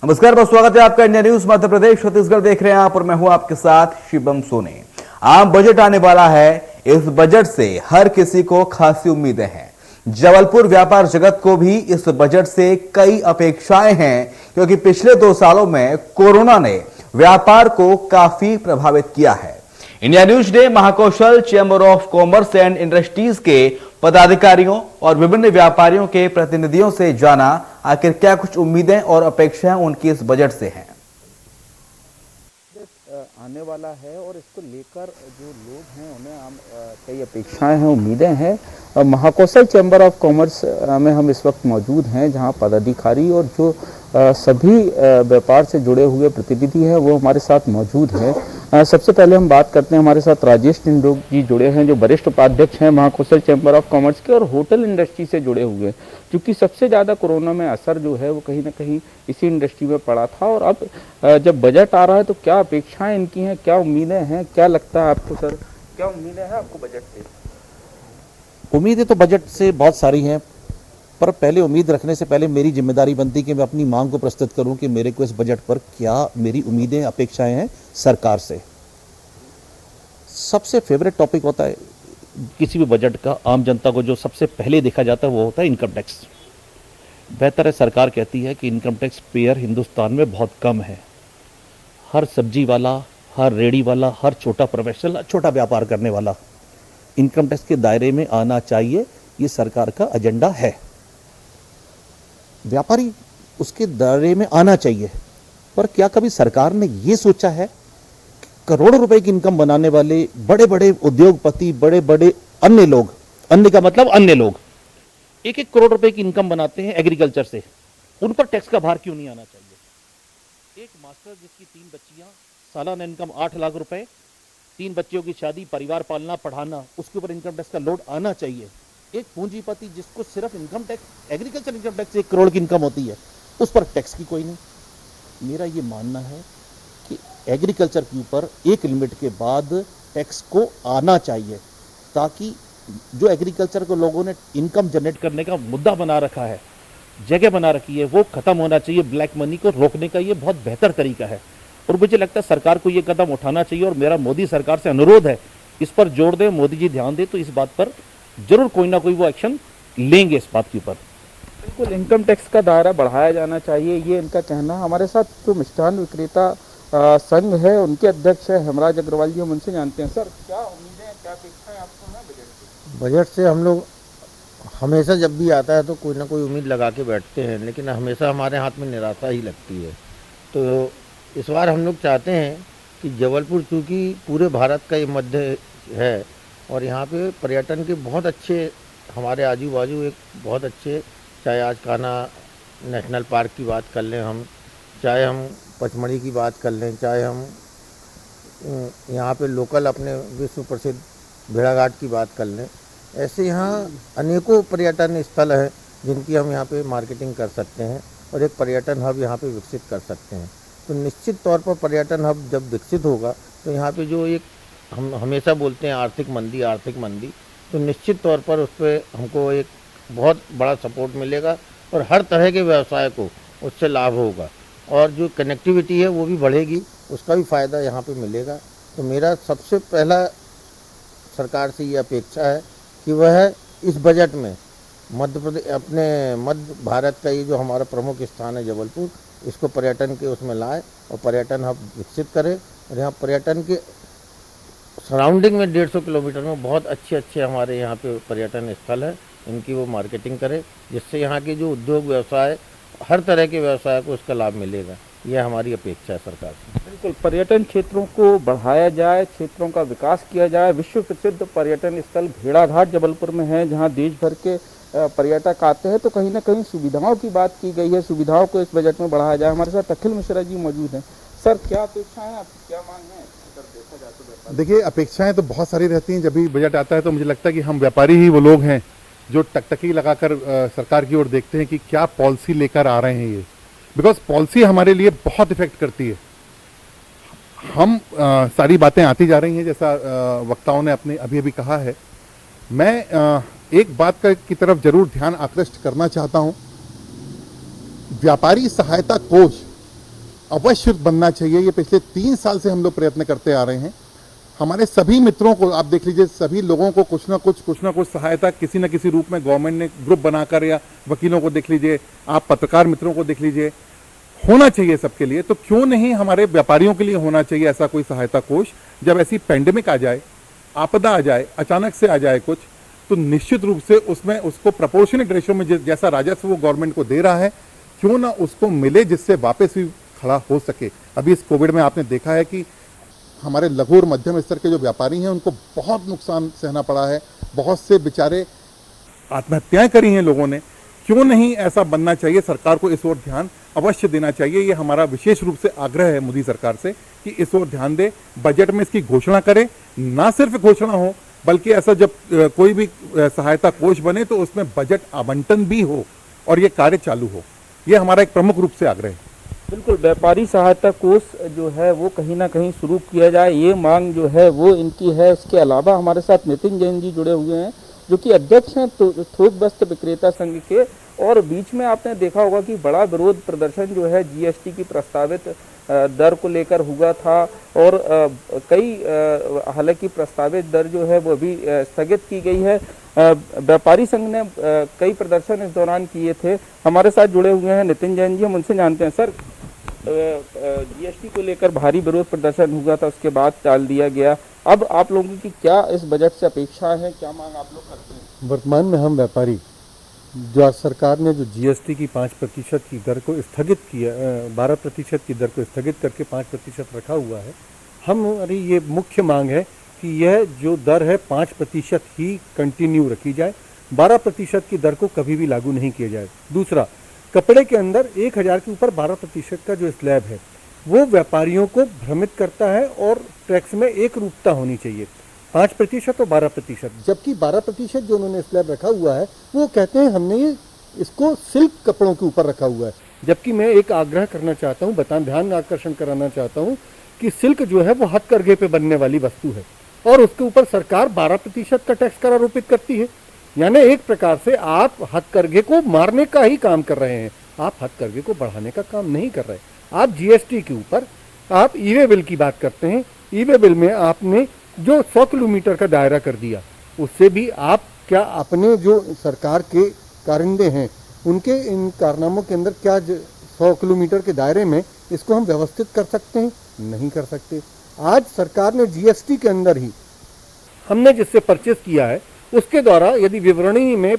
नमस्कार, बहुत स्वागत है आपका इंडिया न्यूज मध्य प्रदेश छत्तीसगढ़ देख रहे हैं आप और मैं हूं आपके साथ शिवम सोनी। आम बजट आने वाला है। इस बजट से हर किसी को खासी उम्मीदें हैं। जबलपुर व्यापार जगत को भी इस बजट से कई अपेक्षाएं हैं, क्योंकि पिछले 2 सालों में कोरोना ने व्यापार को काफी प्रभावित किया है। इंडिया न्यूज ने Mahakaushal chamber of commerce and industries के पदाधिकारियों और विभिन्न व्यापारियों के प्रतिनिधियों से जाना आखिर क्या कुछ उम्मीदें और अपेक्षाएं उनकी इस बजट से हैं। आने वाला है और इसको लेकर जो लोग हैं उन्हें कई अपेक्षाएं हैं, उम्मीदें हैं। महाकौशल चैम्बर ऑफ कॉमर्स में हम इस वक्त मौजूद हैं, जहां पदाधिकारी और जो सभी व्यापार से जुड़े हुए प्रतिनिधि हैं वो हमारे साथ मौजूद हैं। सबसे पहले हम बात करते हैं, हमारे साथ राजेश टिंडो जी जुड़े हैं, जो वरिष्ठ उपाध्यक्ष हैं महाकौशल चैम्बर ऑफ कॉमर्स के और होटल इंडस्ट्री से जुड़े हुए हैं, क्योंकि सबसे ज़्यादा कोरोना में असर जो है वो कहीं ना कहीं इसी इंडस्ट्री में पड़ा था। और अब जब बजट आ रहा है तो क्या अपेक्षाएं इनकी हैं, क्या उम्मीदें हैं, क्या लगता है आपको सर, क्या उम्मीदें हैं आपको बजट से? उम्मीदें तो बजट से बहुत सारी हैं, पर पहले उम्मीद रखने से पहले मेरी जिम्मेदारी बनती कि मैं अपनी मांग को प्रस्तुत करूं कि मेरे को इस बजट पर क्या मेरी उम्मीदें अपेक्षाएं हैं सरकार से। सबसे फेवरेट टॉपिक होता है किसी भी बजट का, आम जनता को जो सबसे पहले देखा जाता है वो होता है इनकम टैक्स। बेहतर है, सरकार कहती है कि इनकम टैक्स पेयर हिंदुस्तान में बहुत कम है। हर सब्जी वाला, हर रेडी वाला, हर छोटा प्रोफेशनल, छोटा व्यापार करने वाला इनकम टैक्स के दायरे में आना चाहिए, ये सरकार का एजेंडा है। व्यापारी उसके दायरे में आना चाहिए, पर क्या कभी सरकार ने ये सोचा है कि करोड़ों रुपए की इनकम बनाने वाले बड़े बड़े उद्योगपति, बड़े बड़े अन्य लोग, अन्य का मतलब अन्य लोग 1-1 करोड़ रुपए की इनकम बनाते हैं एग्रीकल्चर से, उन पर टैक्स का भार क्यों नहीं आना चाहिए? एक मास्टर जिसकी 3 बच्चियां, सालाना इनकम 8 लाख रुपए, 3 बच्चियों की शादी, परिवार पालना, पढ़ाना, उसके ऊपर इनकम टैक्स का लोड आना चाहिए। एक पूंजीपति जिसको सिर्फ income tax, agriculture income tax 1 crore की इनकम होती है, उस पर टैक्स की कोई नहीं। मेरा ये मानना है कि एग्रीकल्चर के ऊपर एक लिमिट के बाद टैक्स को आना चाहिए, ताकि जो एग्रीकल्चर को लोगों ने इनकम जनरेट करने का मुद्दा बना रखा है, जगह बना रखी है, वो खत्म होना चाहिए। ब्लैक मनी को रोकने का ये बहुत बेहतर तरीका है और मुझे लगता है सरकार को ये कदम उठाना चाहिए। और मेरा मोदी सरकार से अनुरोध है, इस पर जोर दें, मोदी जी ध्यान दें तो इस बात पर जरूर कोई ना कोई वो एक्शन लेंगे इस बात के ऊपर। बिल्कुल, इनकम टैक्स का दायरा बढ़ाया जाना चाहिए, ये इनका कहना। हमारे साथ जो मिष्ठान विक्रेता संघ है उनके अध्यक्ष है हेमराज अग्रवाल जी, हम उनसे जानते हैं। सर, क्या उम्मीदें हैं, क्या अपेक्षाएं आपको हैं बजट से? बजट से हम लोग हमेशा जब भी आता है तो कोई ना कोई उम्मीद लगा के बैठते हैं, लेकिन हमेशा हमारे हाथ में निराशा ही लगती है। तो इस बार हम लोग चाहते हैं कि जबलपुर, चूँकि पूरे भारत का ये मध्य है और यहाँ पे पर्यटन के बहुत अच्छे, हमारे आजू बाजू एक बहुत अच्छे, चाहे आज कान्हा नेशनल पार्क की बात कर लें हम, चाहे हम पचमढ़ी की बात कर लें, चाहे हम यहाँ पे लोकल अपने विश्व प्रसिद्ध भेड़ाघाट की बात कर लें, ऐसे यहाँ अनेकों पर्यटन स्थल हैं जिनकी हम यहाँ पे मार्केटिंग कर सकते हैं और एक पर्यटन हब यहाँ पे विकसित कर सकते हैं। तो निश्चित तौर पर पर्यटन हब जब विकसित होगा तो यहाँ पे जो एक हम हमेशा बोलते हैं आर्थिक मंदी, तो निश्चित तौर पर उस पर हमको एक बहुत बड़ा सपोर्ट मिलेगा और हर तरह के व्यवसाय को उससे लाभ होगा और जो कनेक्टिविटी है वो भी बढ़ेगी, उसका भी फ़ायदा यहाँ पे मिलेगा। तो मेरा सबसे पहला सरकार से ये अपेक्षा है कि वह इस बजट में मध्य प्रदेश, अपने मध्य भारत का ये जो हमारा प्रमुख स्थान है जबलपुर, इसको पर्यटन के उसमें लाए और पर्यटन हब विकसित करें। और यहाँ पर्यटन के सराउंडिंग में 150 किलोमीटर में बहुत अच्छे हमारे यहाँ पे पर्यटन स्थल है, इनकी वो मार्केटिंग करे, जिससे यहाँ के जो उद्योग व्यवसाय, हर तरह के व्यवसाय को उसका लाभ मिलेगा। यह हमारी अपेक्षा है सरकार से। बिल्कुल, पर्यटन क्षेत्रों को बढ़ाया जाए, क्षेत्रों का विकास किया जाए। विश्व प्रसिद्ध पर्यटन स्थल भेड़ाघाट जबलपुर में है, जहाँ देश भर के पर्यटक आते हैं, तो कहीं ना कहीं सुविधाओं की बात की गई है, सुविधाओं को इस बजट में बढ़ाया जाए। हमारे साथ अखिल मिश्रा जी मौजूद हैं। सर, क्या अपेक्षाएं आपकी, क्या मांग है? देखा जाए तो देखिए, अपेक्षाएं तो बहुत सारी रहती हैं। जब भी बजट आता है तो मुझे लगता है कि हम व्यापारी ही वो लोग हैं जो टकटकी लगाकर सरकार की ओर देखते हैं कि क्या पॉलिसी लेकर आ रहे हैं ये, बिकॉज पॉलिसी हमारे लिए बहुत इफेक्ट करती है। हम सारी बातें आती जा रही हैं, जैसा वक्ताओं ने अपने अभी कहा है। मैं एक बात की तरफ जरूर ध्यान आकृष्ट करना चाहता हूं। व्यापारी सहायता कोष अवश्य बनना चाहिए। ये पिछले 3 साल से हम लोग प्रयत्न करते आ रहे हैं। हमारे सभी मित्रों को आप देख लीजिए, सभी लोगों को कुछ ना कुछ सहायता किसी न किसी रूप में गवर्नमेंट ने ग्रुप बनाकर, या वकीलों को देख लीजिए, आप पत्रकार मित्रों को देख लीजिए, होना चाहिए सबके लिए। तो क्यों नहीं हमारे व्यापारियों के लिए होना चाहिए ऐसा कोई सहायता कोष। जब ऐसी पैंडेमिक आ जाए, आपदा आ जाए, अचानक से आ जाए कुछ, तो निश्चित रूप से उसमें उसको प्रोपोर्शनेट रेशियो में जैसा राजस्व वो गवर्नमेंट को दे रहा है, क्यों ना उसको मिले, जिससे वापस भी खड़ा हो सके। अभी इस कोविड में आपने देखा है कि हमारे लघु और मध्यम स्तर के जो व्यापारी हैं उनको बहुत नुकसान सहना पड़ा है, बहुत से बेचारे आत्महत्याएं करी हैं लोगों ने। क्यों नहीं ऐसा बनना चाहिए? सरकार को इस ओर ध्यान अवश्य देना चाहिए। ये हमारा विशेष रूप से आग्रह है मोदी सरकार से कि इस ओर ध्यान दे, बजट में इसकी घोषणा करे। ना सिर्फ घोषणा हो, बल्कि ऐसा जब कोई भी सहायता कोष बने तो उसमें बजट आवंटन भी हो और ये कार्य चालू हो। ये हमारा एक प्रमुख रूप से आग्रह है। बिल्कुल, व्यापारी सहायता कोष जो है वो कहीं ना कहीं शुरू किया जाए, ये मांग जो है वो इनकी है। इसके अलावा हमारे साथ नितिन जैन जी जुड़े हुए हैं, जो कि अध्यक्ष हैं थोक वस्त्र विक्रेता संघ के। और बीच में आपने देखा होगा कि बड़ा विरोध प्रदर्शन जो है जीएसटी की प्रस्तावित दर को लेकर हुआ था, और कई हालांकि प्रस्तावित दर जो है वो अभी स्थगित की गई है। व्यापारी संघ ने कई प्रदर्शन इस दौरान किए थे। हमारे साथ जुड़े हुए हैं नितिन जैन जी, हम उनसे जानते हैं। सर, जीएसटी को लेकर भारी विरोध प्रदर्शन हुआ था, उसके बाद टाल दिया गया। अब आप लोगों की क्या इस बजट से अपेक्षा है, क्या मांग आप लोग करते हैं? वर्तमान में हम व्यापारी, जो आज सरकार ने जो जीएसटी की 5% की दर को स्थगित किया, 12% की दर को स्थगित करके 5% रखा हुआ है, हमारी ये मुख्य मांग है कि यह जो दर है 5% ही कंटिन्यू रखी जाए, 12% की दर को कभी भी लागू नहीं किया जाए। दूसरा, कपड़े के अंदर 1000 के ऊपर 12% का जो स्लैब है वो व्यापारियों को भ्रमित करता है और टैक्स में एक रूपता होनी चाहिए, 5% और 12%। जबकि 12% जो उन्होंने स्लैब रखा हुआ है वो कहते हैं हमने ये इसको सिल्क कपड़ों के ऊपर रखा हुआ है। जबकि मैं एक आग्रह करना चाहता हूँ, ध्यान आकर्षण कराना चाहता हूँ कि सिल्क जो है वो हथकरघे पे बनने वाली वस्तु है और उसके ऊपर सरकार 12% का टैक्स कर आरोपित करती है। यानी एक प्रकार से आप हथकरघे को मारने का ही काम कर रहे हैं, आप हथकरघे को बढ़ाने का काम नहीं कर रहे। आप जीएसटी के ऊपर आप ई-वे बिल की बात करते हैं, ई-वे बिल में आपने जो 100 किलोमीटर का दायरा कर दिया, उससे भी आप क्या अपने जो सरकार के कारिंदे हैं उनके इन कारनामों के अंदर क्या 100 किलोमीटर के दायरे में इसको हम व्यवस्थित कर सकते हैं? नहीं कर सकते। आज सरकार ने जीएसटी के अंदर ही हमने जिससे परचेस किया है उसके द्वारा यदि विवरणी में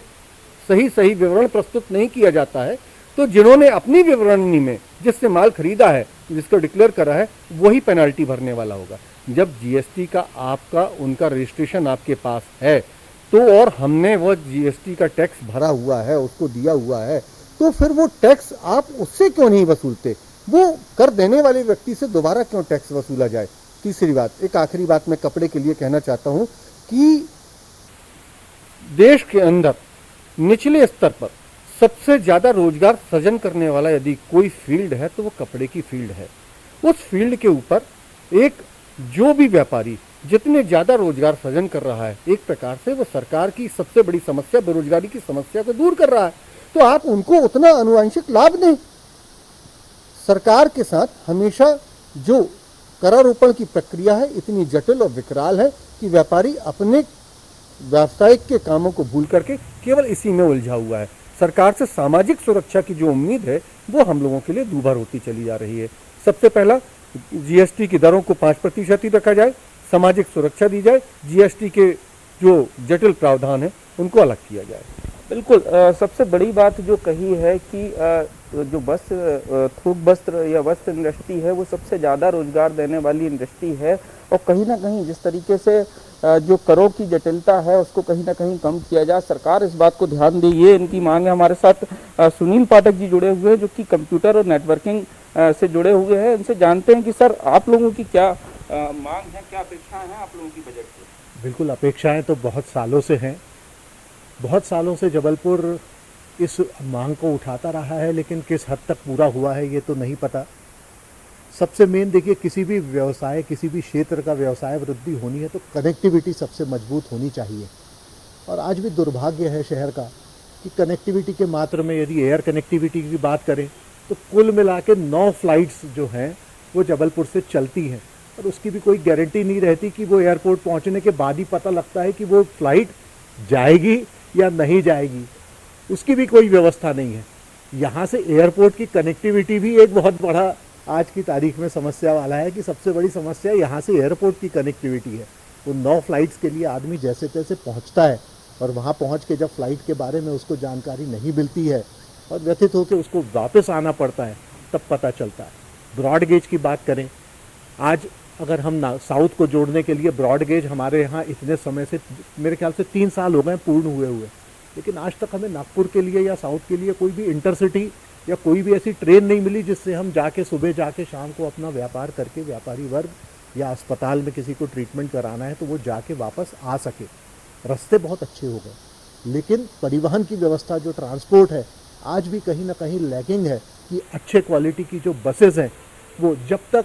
सही विवरण प्रस्तुत नहीं किया जाता है तो जिन्होंने अपनी विवरणी में जिससे माल खरीदा है, जिसको डिक्लेयर करा है, वही पेनल्टी भरने वाला होगा। जब जीएसटी का आपका उनका रजिस्ट्रेशन आपके पास है तो और हमने वो जीएसटी का टैक्स भरा हुआ है, उसको दिया हुआ है, तो फिर वो टैक्स आप उससे क्यों नहीं वसूलते? वो कर देने वाले व्यक्ति से दोबारा क्यों टैक्स वसूला जाए? तीसरी बात, एक आखिरी बात मैं कपड़े के लिए कहना चाहता हूँ कि देश के अंदर निचले स्तर पर सबसे ज्यादा रोजगार सृजन करने वाला यदि कोई फील्ड है तो वो कपड़े की फील्ड है। उस फील्ड के ऊपर एक जो भी व्यापारी जितने ज्यादा रोजगार सृजन कर रहा है, एक प्रकार से वो सरकार की सबसे बड़ी समस्या बेरोजगारी की समस्या को दूर कर रहा है, तो आप उनको उतना आनुवंशिक लाभ दें। सरकार के साथ हमेशा जो करारोपण की प्रक्रिया है इतनी जटिल और विकराल है कि व्यापारी अपने व्यावसायिक के कामों को भूल करके केवल इसी में उलझा हुआ है। सरकार से सामाजिक सुरक्षा की जो उम्मीद है वो हम लोगों के लिए दूभर होती चली जा रही है। सबसे पहला, जीएसटी की दरों को 5% ही रखा जाए, सामाजिक सुरक्षा दी जाए, जीएसटी के जो जटिल प्रावधान है उनको अलग किया जाए। बिल्कुल, सबसे बड़ी बात जो कही है कि जो थोक वस्त्र या वस्त्र इंडस्ट्री है वो सबसे ज़्यादा रोजगार देने वाली इंडस्ट्री है, और कहीं ना कहीं जिस तरीके से जो करों की जटिलता है उसको कहीं ना कहीं कम किया जाए, सरकार इस बात को ध्यान दे, ये इनकी मांग है। हमारे साथ सुनील पाठक जी जुड़े हुए हैं जो कि कंप्यूटर और नेटवर्किंग से जुड़े हुए हैं। इनसे जानते हैं कि सर आप लोगों की क्या मांग है, क्या अपेक्षाएं हैं आप लोगों की बजट से? बिल्कुल, अपेक्षाएं तो बहुत सालों से हैं। बहुत सालों से जबलपुर इस मांग को उठाता रहा है, लेकिन किस हद तक पूरा हुआ है ये तो नहीं पता। सबसे मेन देखिए, किसी भी व्यवसाय, किसी भी क्षेत्र का व्यवसाय वृद्धि होनी है तो कनेक्टिविटी सबसे मजबूत होनी चाहिए। और आज भी दुर्भाग्य है शहर का कि कनेक्टिविटी के मात्र में, यदि एयर कनेक्टिविटी की बात करें तो कुल मिला के 9 फ्लाइट्स जो हैं वो जबलपुर से चलती हैं, और उसकी भी कोई गारंटी नहीं रहती कि वो एयरपोर्ट पहुंचने के बाद ही पता लगता है कि वो फ्लाइट जाएगी या नहीं जाएगी, उसकी भी कोई व्यवस्था नहीं है। यहाँ से एयरपोर्ट की कनेक्टिविटी भी एक बहुत बड़ा आज की तारीख में समस्या वाला है कि सबसे बड़ी समस्या यहाँ से एयरपोर्ट की कनेक्टिविटी है। वो 9 फ्लाइट्स के लिए आदमी जैसे तैसे पहुँचता है, और वहाँ पहुँच के जब फ्लाइट के बारे में उसको जानकारी नहीं मिलती है और व्यथित होकर उसको वापस आना पड़ता है, तब पता चलता है। ब्रॉड गेज की बात करें, आज अगर हम साउथ को जोड़ने के लिए ब्रॉड गेज हमारे यहाँ इतने समय से, मेरे ख्याल से 3 साल हो गए पूर्ण हुए, लेकिन आज तक हमें नागपुर के लिए या साउथ के लिए कोई भी इंटरसिटी या कोई भी ऐसी ट्रेन नहीं मिली जिससे हम जाके सुबह जाके शाम को अपना व्यापार करके, व्यापारी वर्ग या अस्पताल में किसी को ट्रीटमेंट कराना है तो वो जाके वापस आ सके। रास्ते बहुत अच्छे हो गए, लेकिन परिवहन की व्यवस्था जो ट्रांसपोर्ट है आज भी कहीं ना कहीं लैकिंग है कि अच्छे क्वालिटी की जो बसेस हैं वो जब तक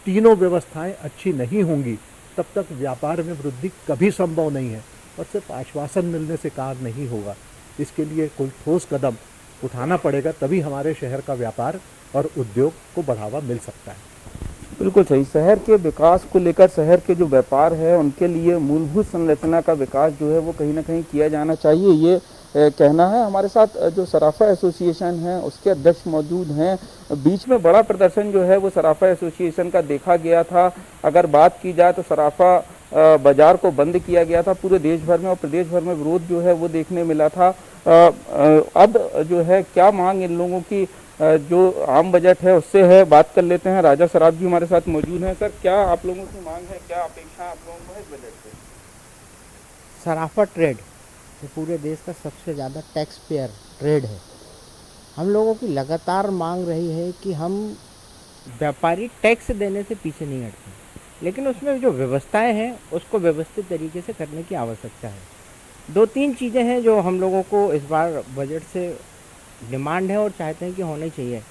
तीनों व्यवस्थाएं अच्छी नहीं होंगी तब तक व्यापार में वृद्धि कभी संभव नहीं है, और सिर्फ आश्वासन मिलने से कार्य नहीं होगा। इसके लिए कोई ठोस कदम उठाना पड़ेगा, तभी हमारे शहर का व्यापार और उद्योग को बढ़ावा मिल सकता है। बिल्कुल सही। शहर के विकास को लेकर शहर के जो व्यापार है उनके लिए मूलभूत संरचना का विकास जो है वो कहीं ना कहीं किया जाना चाहिए, ये कहना है। हमारे साथ जो सराफा एसोसिएशन है उसके अध्यक्ष मौजूद हैं। बीच में बड़ा प्रदर्शन जो है वो सराफा एसोसिएशन का देखा गया था। अगर बात की जाए तो सराफा बाजार को बंद किया गया था पूरे देश भर में, और प्रदेश भर में विरोध जो है वो देखने मिला था। अब जो है क्या मांग इन लोगों की जो आम बजट है उससे है, बात कर लेते हैं। राजा सराफ जी हमारे साथ मौजूद हैं। सर, क्या आप लोगों की मांग है, क्या अपेक्षा आप लोगों को है इस बजट से? सराफा ट्रेड ये पूरे देश का सबसे ज़्यादा टैक्स पेयर ट्रेड है। हम लोगों की लगातार मांग रही है कि हम व्यापारी टैक्स देने से पीछे नहीं हटते, लेकिन उसमें जो व्यवस्थाएं हैं उसको व्यवस्थित तरीके से करने की आवश्यकता है। 2-3 चीज़ें हैं जो हम लोगों को इस बार बजट से डिमांड है और चाहते हैं कि होनी चाहिए।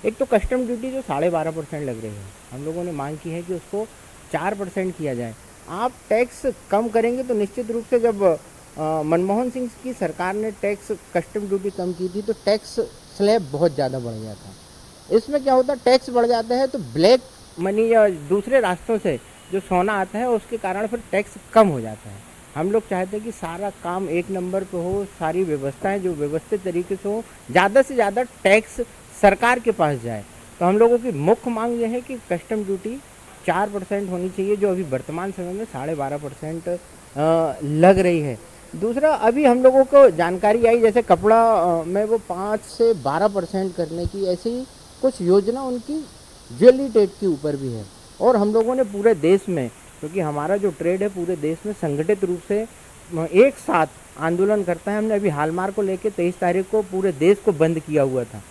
एक तो कस्टम ड्यूटी जो 12.5% लग रही है, हम लोगों ने मांग की है कि उसको 4% किया जाए। आप टैक्स कम करेंगे तो निश्चित रूप से, जब मनमोहन सिंह की सरकार ने टैक्स कस्टम ड्यूटी कम की थी तो टैक्स स्लैब बहुत ज़्यादा बढ़ गया था। इसमें क्या होता है, टैक्स बढ़ जाता है तो ब्लैक मनी या दूसरे रास्तों से जो सोना आता है उसके कारण फिर टैक्स कम हो जाता है। हम लोग चाहते हैं कि सारा काम एक नंबर पे हो, सारी व्यवस्थाएं जो व्यवस्थित तरीके से हो, ज़्यादा से ज़्यादा टैक्स सरकार के पास जाए। तो हम लोगों की मुख्य मांग यह है कि कस्टम ड्यूटी 4% होनी चाहिए, जो अभी वर्तमान समय में 12.5% लग रही है। दूसरा, अभी हम लोगों को जानकारी आई जैसे कपड़ा में वो 5 से 12% करने की ऐसी कुछ योजना उनकी ज्वेलरी ट्रेड के ऊपर भी है। और हम लोगों ने पूरे देश में, क्योंकि हमारा जो ट्रेड है पूरे देश में संगठित रूप से एक साथ आंदोलन करता है। हमने अभी हालमार्क को लेकर 23 तारीख को पूरे देश को बंद किया हुआ था,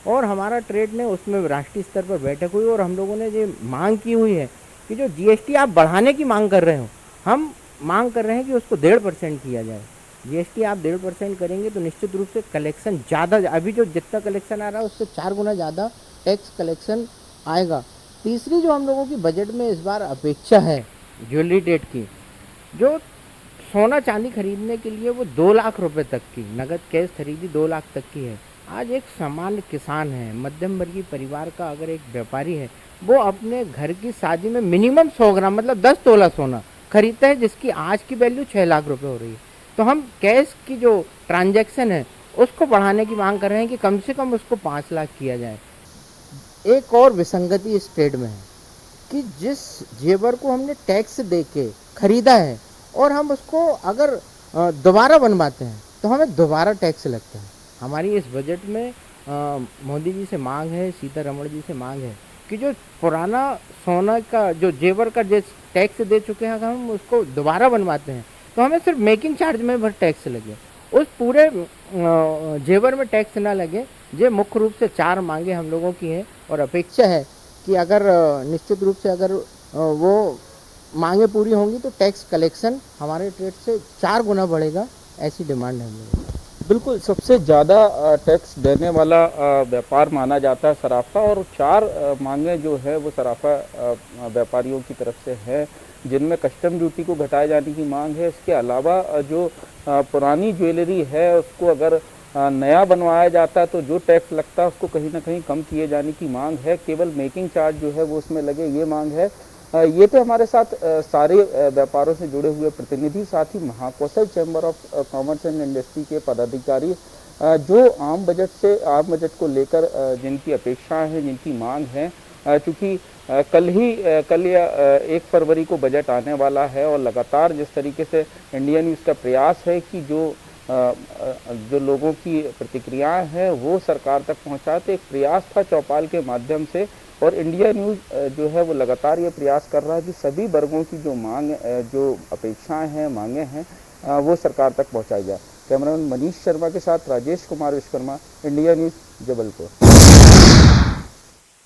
और हमारा ट्रेड ने उसमें राष्ट्रीय स्तर पर बैठक हुई, और हम लोगों ने ये मांग की हुई है कि जो GST आप बढ़ाने की मांग कर रहे हो, हम मांग कर रहे हैं कि उसको 1.5% किया जाए। GST आप 1.5% करेंगे तो निश्चित रूप से कलेक्शन ज़्यादा, अभी जो जितना कलेक्शन आ रहा है उससे 4 गुना ज़्यादा टैक्स कलेक्शन आएगा। तीसरी जो हम लोगों की बजट में इस बार अपेक्षा है ज्वेलरी ट्रेड की, जो सोना चांदी खरीदने के लिए वो 2 लाख रुपए तक की नगद कैश खरीदी 2 लाख तक की है। आज एक सामान्य किसान है, मध्यम वर्गीय परिवार का अगर एक व्यापारी है, वो अपने घर की शादी में मिनिमम 100 ग्राम मतलब 10 तोला सोना खरीदता है, जिसकी आज की वैल्यू 6 लाख रुपए हो रही है। तो हम कैश की जो ट्रांजैक्शन है उसको बढ़ाने की मांग कर रहे हैं कि कम से कम उसको 5 लाख किया जाए। एक और विसंगति इस ट्रेड में है कि जिस जेवर को हमने टैक्स दे के खरीदा है और हम उसको अगर दोबारा बनवाते हैं तो हमें दोबारा टैक्स लगता है। हमारी इस बजट में मोदी जी से मांग है, सीतारमण जी से मांग है कि जो पुराना सोना का जो जेवर का जो टैक्स दे चुके हैं, अगर हम उसको दोबारा बनवाते हैं तो हमें सिर्फ मेकिंग चार्ज में भर टैक्स लगे, उस पूरे जेवर में टैक्स ना लगे। ये मुख्य रूप से 4 मांगे हम लोगों की है, और अपेक्षा है कि अगर निश्चित रूप से अगर वो मांगे पूरी होंगी तो टैक्स कलेक्शन हमारे ट्रेड से 4 गुना बढ़ेगा, ऐसी डिमांड है हम लोगों की। बिल्कुल, सबसे ज़्यादा टैक्स देने वाला व्यापार माना जाता है सराफा, और 4 मांगें जो है वो सराफा व्यापारियों की तरफ से है, जिनमें कस्टम ड्यूटी को घटाए जाने की मांग है। इसके अलावा जो पुरानी ज्वेलरी है उसको अगर नया बनवाया जाता है तो जो टैक्स लगता है उसको कहीं ना कहीं कम किए जाने की मांग है। केवल मेकिंग चार्ज जो है वो उसमें लगे, ये मांग है। ये पे हमारे साथ सारे व्यापारों से जुड़े हुए प्रतिनिधि, साथ ही Mahakaushal chamber of commerce and industry के पदाधिकारी जो आम बजट को लेकर जिनकी अपेक्षाएं हैं, जिनकी मांग है, चूँकि कल या 1 फरवरी को बजट आने वाला है और लगातार जिस तरीके से इंडिया न्यूज़ का प्रयास है कि जो लोगों की प्रतिक्रियाएं हैं वो सरकार तक पहुंचाते, एक प्रयास था चौपाल के माध्यम से, और इंडिया न्यूज़ जो है वो लगातार ये प्रयास कर रहा है कि सभी वर्गों की जो जो अपेक्षाएं हैं, मांगे हैं, वो सरकार तक पहुंचाई जाए। कैमरामैन मनीष शर्मा के साथ Rajesh Kumar Vishwakarma, India news, Jabalpur.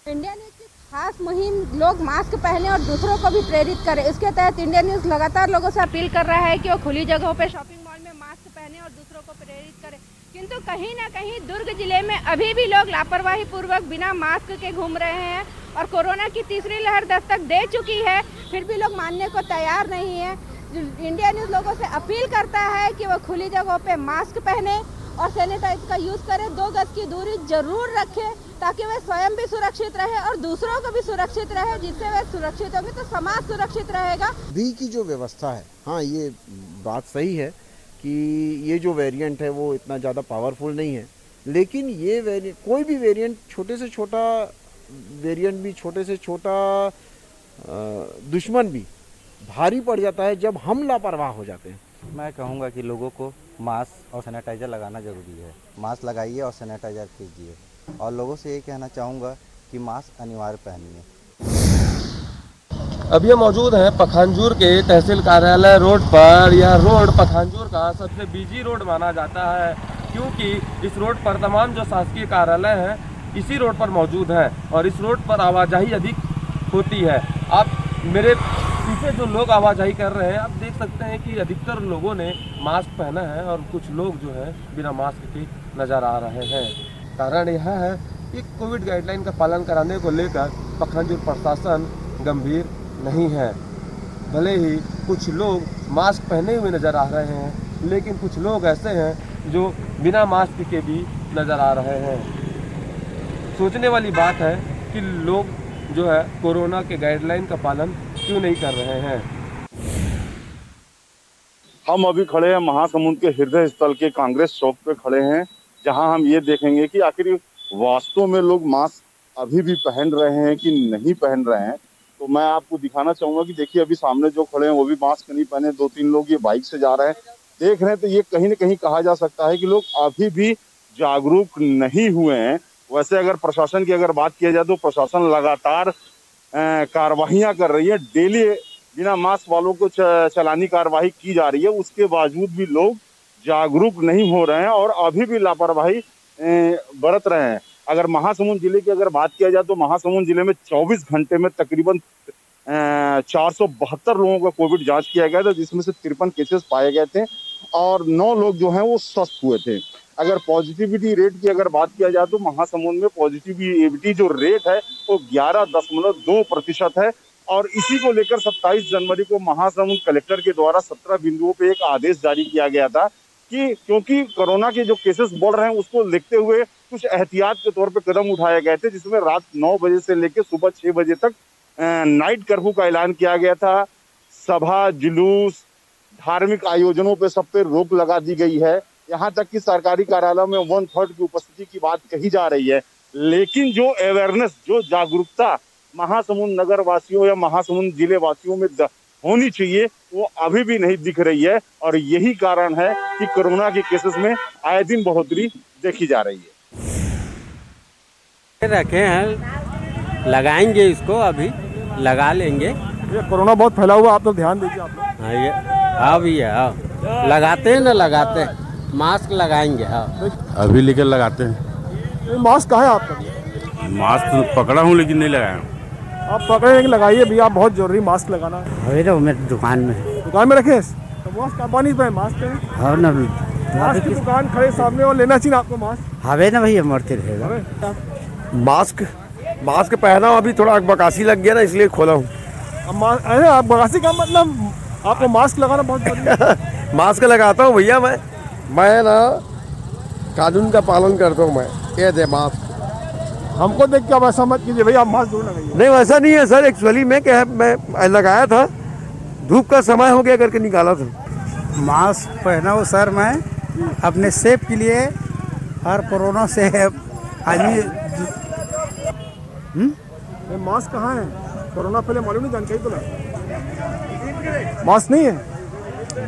India news की खास मुहिम लोग मास्क पहने और दूसरों को भी प्रेरित करें, इसके तहत इंडिया न्यूज़ लगातार लोगों से अपील कर रहा है कि वो खुली जगहों पर, शॉपिंग मॉल में मास्क पहने और दूसरों को प्रेरित करें। किंतु कहीं ना कहीं दुर्ग जिले में अभी भी लोग लापरवाही पूर्वक बिना मास्क के घूम रहे हैं और कोरोना की तीसरी लहर दस्तक दे चुकी है, फिर भी लोग मानने को तैयार नहीं है। इंडिया न्यूज़ लोगों से अपील करता है कि वो खुली जगहों पे मास्क पहने और सैनिटाइज का यूज़ करें, 2 गज की दूरी जरूर रखें ताकि वे स्वयं भी सुरक्षित रहे और दूसरों को भी सुरक्षित रहे। जिससे वे सुरक्षित होंगे तो समाज सुरक्षित रहेगा। अभी की जो व्यवस्था है, हाँ ये बात सही है कि ये जो वेरिएंट है वो इतना ज़्यादा पावरफुल नहीं है, लेकिन ये वेरिएंट, कोई भी वेरिएंट, छोटे से छोटा वेरिएंट भी, छोटे से छोटा दुश्मन भी भारी पड़ जाता है जब हम लापरवाह हो जाते हैं। मैं कहूँगा कि लोगों को मास्क और सैनिटाइज़र लगाना ज़रूरी है। मास्क लगाइए और सैनिटाइज़र कीजिए, और लोगों से ये कहना चाहूँगा कि मास्क अनिवार्य पहनिए। अभी हम मौजूद हैं पखानजूर के तहसील कार्यालय रोड पर। यह रोड पखानजूर का सबसे बिजी रोड माना जाता है, क्योंकि इस रोड पर तमाम जो शासकीय कार्यालय हैं इसी रोड पर मौजूद हैं और इस रोड पर आवाजाही अधिक होती है। आप मेरे पीछे जो लोग आवाजाही कर रहे हैं, आप देख सकते हैं कि अधिकतर लोगों ने मास्क पहना है और कुछ लोग जो है बिना मास्क के नज़र आ रहे हैं। कारण यह है कि कोविड गाइडलाइन का पालन कराने को लेकर पखानजूर प्रशासन गंभीर नहीं है। भले ही कुछ लोग मास्क पहने हुए नज़र आ रहे हैं, लेकिन कुछ लोग ऐसे हैं जो बिना मास्क के भी नज़र आ रहे हैं। सोचने वाली बात है कि लोग जो है कोरोना के गाइडलाइन का पालन क्यों नहीं कर रहे हैं। हम अभी खड़े हैं महासमुंद के हृदय स्थल के कांग्रेस चौक पे खड़े हैं, जहां हम ये देखेंगे कि आखिर वास्तव में लोग मास्क अभी भी पहन रहे हैं कि नहीं पहन रहे हैं। तो मैं आपको दिखाना चाहूंगा कि देखिए अभी सामने जो खड़े हैं वो भी मास्क नहीं पहने, 2-3 लोग ये बाइक से जा रहे हैं, देख रहे हैं। तो ये कहीं न कहीं कहा जा सकता है कि लोग अभी भी जागरूक नहीं हुए हैं। वैसे अगर प्रशासन की अगर बात किया जाए तो प्रशासन लगातार कार्रवाइयाँ कर रही है। डेली बिना मास्क वालों को चलानी कार्रवाई की जा रही है, उसके बावजूद भी लोग जागरूक नहीं हो रहे हैं और अभी भी लापरवाही बरत रहे हैं। अगर महासमुंद जिले की अगर बात किया जाए तो महासमुंद जिले में 24 घंटे में तकरीबन 472 लोगों का कोविड जांच किया गया था, जिसमें से 53 केसेस पाए गए थे और 9 लोग जो हैं वो स्वस्थ हुए थे। अगर पॉजिटिविटी रेट की अगर बात किया जाए तो महासमुंद में पॉजिटिविटी जो रेट है वो 11.2% है और इसी को लेकर 27 जनवरी को महासमुंद कलेक्टर के द्वारा 17 बिंदुओं पे एक आदेश जारी किया गया था कि क्योंकि कोरोना के जो केसेस बढ़ रहे हैं उसको देखते हुए कुछ एहतियात के तौर पे कदम उठाए गए थे, जिसमें रात 9 बजे से लेकर सुबह 6 बजे तक नाइट कर्फ्यू का ऐलान किया गया था। सभा, जुलूस, धार्मिक आयोजनों पे सब पे रोक लगा दी गई है। यहाँ तक कि सरकारी कार्यालयों में 1/3 की उपस्थिति की बात कही जा रही है, लेकिन जो अवेयरनेस, जो जागरूकता महासमुंद नगर वासियों या महासमुंद जिले वासियों में होनी चाहिए वो अभी भी नहीं दिख रही है और यही कारण है कि कोरोना के केसेस में आए दिन बढ़ोतरी देखी जा रही है। रखे हैं, लगाएंगे इसको, अभी लगा लेंगे। ये कोरोना बहुत फैला हुआ, आप तो ध्यान दीजिए आप लोग। हाँ ये हाँ भैया, हाँ लगाते हैं ना, लगाते हैं, मास्क लगाएंगे। हाँ अभी लेकर लगाते हैं। मास्क कहाँ है आपका? मास्क तो पकड़ा हूँ लेकिन नहीं लगाया। आप पकड़े लगाइए भैया, आप बहुत जरूरी मास्क लगाना है। अभी तो मेरे दुकान में रखे तो मास्क आप नहीं पे मास्क है। हाँ ना, मास्क की दुकान खड़े सामने और लेना चाहिए आपको मास्क। हवे ना भैया, मरते रहेगा। मास्क पहना हूँ, अभी थोड़ा बकासी लग गया ना इसलिए खोला हूँ। अरे आप बगासी का मतलब आपको मास्क लगाना बहुत जरूरी है। मास्क लगाता हूँ भैया मैं ना कानून का पालन करता हूँ मैं। ये दे मास्क। हमको देख के आप ऐसा मत कीजिए भैया, आप मास्क जरूर लगाइए। नहीं वैसा नहीं है सर, एक्चुअली मैं क्या है, मैं लगाया था, धूप का समय हो गया करके निकाला था। मास्क पहना हूँ सर मैं अपने सेफ के लिए, हर कोरोना से आदमी। ये मास्क कहाँ है? कोरोना पहले मालूम नहीं, जानकारी तो मास्क नहीं है।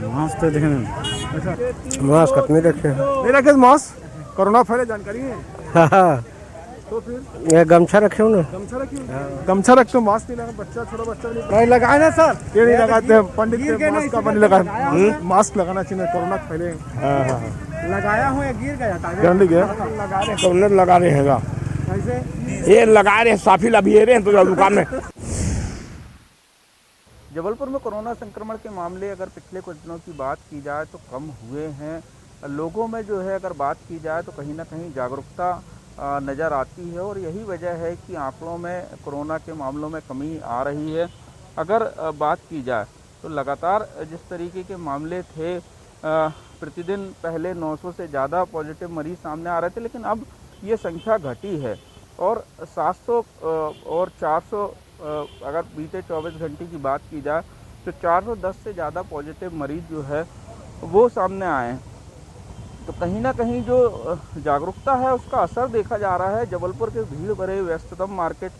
मास्क तो देखने मास्क अपने रखे नहीं रखे मास्क, कोरोना फैले जानकारी है। तो फिर ये गमछा रखे हो ना, गमछा रखते हो, मास्क नहीं लगा। बच्चा छोटा बच्चा नहीं लगाए ना सर, ये नहीं लगाते हैं पंडित के मास्क का बने लगा। मास्क लगाना चाहिए, कोरोना फैले। लगाया हूँ या गिर गया था? लगा रहे हैं ये लगा रहे साफी लभी रहे हैं तो दुकान में। जबलपुर में कोरोना संक्रमण के मामले अगर पिछले कुछ दिनों की बात की जाए तो कम हुए हैं। लोगों में जो है अगर बात की जाए तो कहीं ना कहीं जागरूकता नज़र आती है और यही वजह है कि आंकड़ों में कोरोना के मामलों में कमी आ रही है। अगर बात की जाए तो लगातार जिस तरीके के मामले थे, प्रतिदिन पहले 900 से ज़्यादा पॉजिटिव मरीज़ सामने आ रहे थे, लेकिन अब ये संख्या घटी है और 700 और 400 अगर बीते 24 घंटे की बात की जाए तो 410 से ज़्यादा पॉजिटिव मरीज़ जो है वो सामने आए हैं। तो कहीं ना कहीं जो जागरूकता है उसका असर देखा जा रहा है। जबलपुर के भीड़ भरे व्यस्ततम मार्केट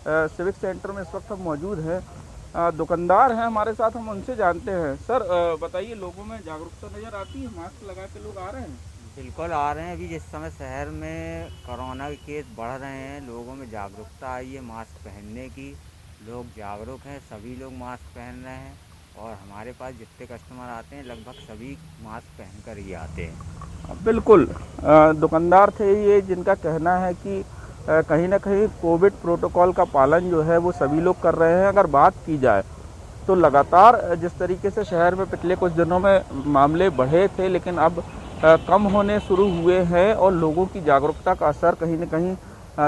सिविक सेंटर में इस वक्त हम मौजूद हैं। दुकानदार हैं हमारे साथ, हम उनसे जानते हैं। सर बताइए, लोगों में जागरूकता नज़र आती है? मास्क लगा के लोग आ रहे हैं? बिल्कुल आ रहे हैं। अभी जिस समय शहर में कोरोना के केस बढ़ रहे हैं, लोगों में जागरूकता आई है मास्क पहनने की। लोग जागरूक हैं, सभी लोग मास्क पहन रहे हैं और हमारे पास जितने कस्टमर आते हैं लगभग सभी मास्क पहनकर ही आते हैं। बिल्कुल, दुकानदार थे ये जिनका कहना है कि कहीं ना कहीं कोविड प्रोटोकॉल का पालन जो है वो सभी लोग कर रहे हैं। अगर बात की जाए तो लगातार जिस तरीके से शहर में पिछले कुछ दिनों में मामले बढ़े थे, लेकिन अब कम होने शुरू हुए हैं और लोगों की जागरूकता का असर कहीं न कहीं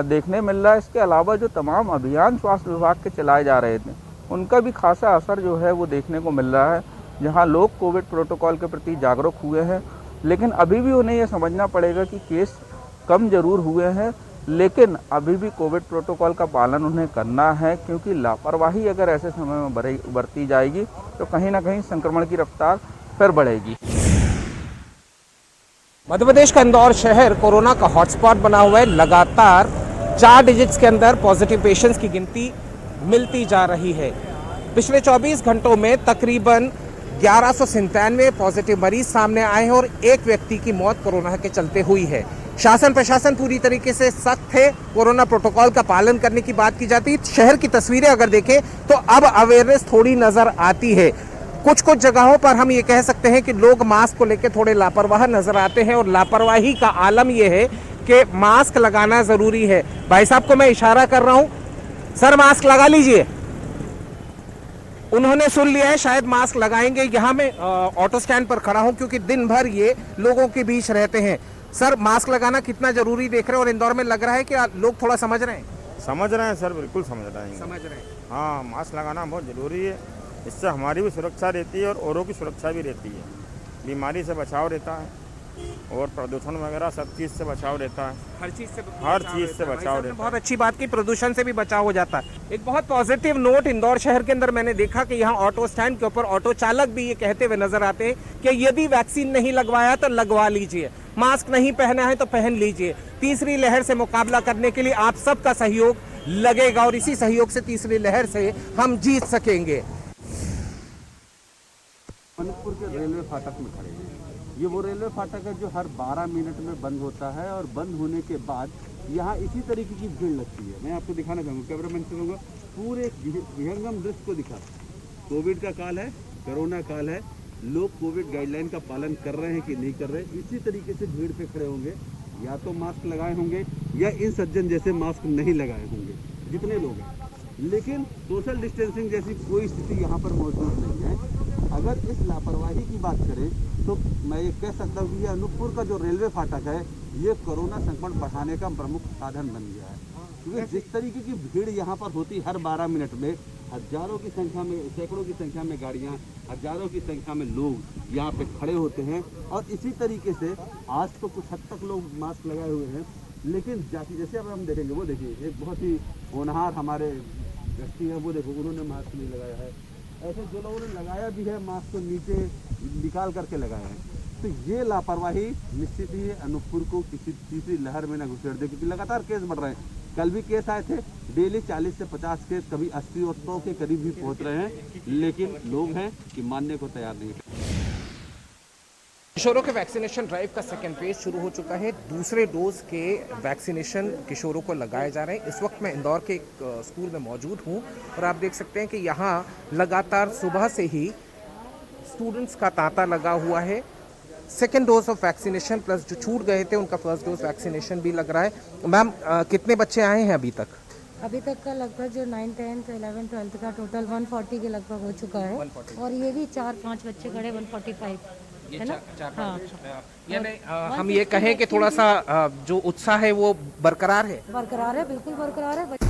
देखने मिल रहा है। इसके अलावा जो तमाम अभियान स्वास्थ्य विभाग के चलाए जा रहे थे, उनका भी खासा असर जो है वो देखने को मिल रहा है, जहां लोग कोविड प्रोटोकॉल के प्रति जागरूक हुए हैं। लेकिन अभी भी उन्हें यह समझना पड़ेगा कि केस कम जरूर हुए हैं, लेकिन अभी भी कोविड प्रोटोकॉल का पालन उन्हें करना है, क्योंकि लापरवाही अगर ऐसे समय में बरती जाएगी तो कहीं ना कहीं संक्रमण की रफ्तार फिर बढ़ेगी। मध्य प्रदेश का इंदौर शहर कोरोना का हॉटस्पॉट बना हुआ है। लगातार 4 डिजिट्स के अंदर पॉजिटिव पेशेंट्स की गिनती मिलती जा रही है। पिछले 24 घंटों में तकरीबन 1197 पॉजिटिव मरीज सामने आए हैं और एक व्यक्ति की मौत कोरोना के चलते हुई है। शासन प्रशासन पूरी तरीके से सख्त है। कोरोना प्रोटोकॉल का पालन करने की बात की जाती है। शहर की तस्वीरें अगर देखें तो अब अवेयरनेस थोड़ी नजर आती है। कुछ कुछ जगहों पर हम ये कह सकते हैं कि लोग मास्क को लेकर थोड़े लापरवाह नजर आते हैं और लापरवाही का आलम यह है कि मास्क लगाना जरूरी है। भाई साहब को मैं इशारा कर रहा हूं, सर मास्क लगा लीजिए। उन्होंने सुन लिया है, शायद मास्क लगाएंगे। यहाँ मैं ऑटो स्टैंड पर खड़ा हूं क्योंकि दिन भर ये लोगों के बीच रहते हैं। सर मास्क लगाना कितना जरूरी देख रहे हैं और इंदौर में लग रहा है कि लोग थोड़ा समझ रहे हैं? समझ रहे हैं सर, बिल्कुल समझ रहे हैं। समझ रहे हैं। हाँ, मास्क लगाना बहुत ज़रूरी है। इससे हमारी भी सुरक्षा रहती है और औरों की सुरक्षा भी रहती है। बीमारी से बचाव रहता है और प्रदूषण वगैरह सब चीज़ से बचाव रहता है। हर चीज़ से बचाव रहता है। बहुत अच्छी बात की, प्रदूषण से भी बचाव हो जाता है। एक बहुत पॉजिटिव नोट इंदौर शहर के अंदर मैंने देखा कि यहाँ ऑटो स्टैंड के ऊपर ऑटो चालक भी ये कहते हुए नजर आते हैं कि यदि वैक्सीन नहीं लगवाया तो लगवा लीजिए, मास्क नहीं पहना है तो पहन लीजिए। तीसरी लहर से मुकाबला करने के लिए आप सबका सहयोग लगेगा और इसी सहयोग से तीसरी लहर से हम जीत सकेंगे। अनूपपुर के रेलवे फाटक में खड़े हैं। ये वो रेलवे फाटक है जो हर 12 मिनट में बंद होता है और बंद होने के बाद यहाँ इसी तरीके की भीड़ लगती है। मैं आपको दिखाना चाहूँगा, कैमरामैन से कहूँगा पूरे विहंगम दृश्य को दिखा। कोविड का काल है, कोरोना काल है, लोग कोविड गाइडलाइन का पालन कर रहे हैं कि नहीं कर रहे, इसी तरीके से भीड़ पे खड़े होंगे। या तो मास्क लगाए होंगे या इन सज्जन जैसे मास्क नहीं लगाए होंगे, जितने लोग हैं। लेकिन सोशल डिस्टेंसिंग जैसी कोई स्थिति यहाँ पर मौजूद नहीं है। अगर इस लापरवाही की बात करें तो मैं ये कह सकता हूँ कि ये अनूपपुर का जो रेलवे फाटक है ये कोरोना संक्रमण बढ़ाने का प्रमुख साधन बन गया है। क्योंकि जिस तरीके की भीड़ यहाँ पर होती हर 12 मिनट में, हजारों की संख्या में, सैकड़ों की संख्या में गाड़ियाँ हजारों की संख्या में लोग यहाँ पे खड़े होते हैं और इसी तरीके से आज तो कुछ हद तक लोग मास्क लगाए हुए हैं, लेकिन जैसे अब हम देखेंगे, वो देखिए एक बहुत ही होनहार हमारे व्यक्ति हैं, वो देखो उन्होंने मास्क नहीं लगाया है। ऐसे जो लोगों ने लगाया भी है मास्क को नीचे निकाल करके लगाया है। तो ये लापरवाही निश्चित ही अनूपपुर को किसी तीसरी लहर में न घुसेड़ दे, क्योंकि लगातार केस बढ़ रहे हैं। कल भी केस आए थे, डेली 40 से 50 केस, कभी 80 और 100 के करीब भी पहुंच रहे हैं, लेकिन लोग हैं कि मानने को तैयार नहीं है। किशोरों के वैक्सीनेशन ड्राइव का सेकेंड फेज शुरू हो चुका है। दूसरे डोज के वैक्सीनेशन किशोरों को लगाए जा रहे हैं। इस वक्त मैं इंदौर के एक स्कूल में मौजूद हूं और आप देख सकते हैं कि यहाँ लगातार सुबह से ही स्टूडेंट्स का तांता लगा हुआ है। Second dose of vaccination plus जो छूट गए थे उनका फर्स्ट डोज वैक्सीनेशन भी लग रहा है। मैम कितने बच्चे आए हैं अभी तक? अभी तक का लगभग जो 9, 10, 11, 12 का टोटल 140 के लगभग हो चुका है। 140। और ये भी 4-5 बच्चे खड़े 145 है ना? हाँ। यानी हम ये कहें कि थोड़ा सा जो उत्साह है वो बरकरार है। बरकरार है, बिल्कुल बरकरार है।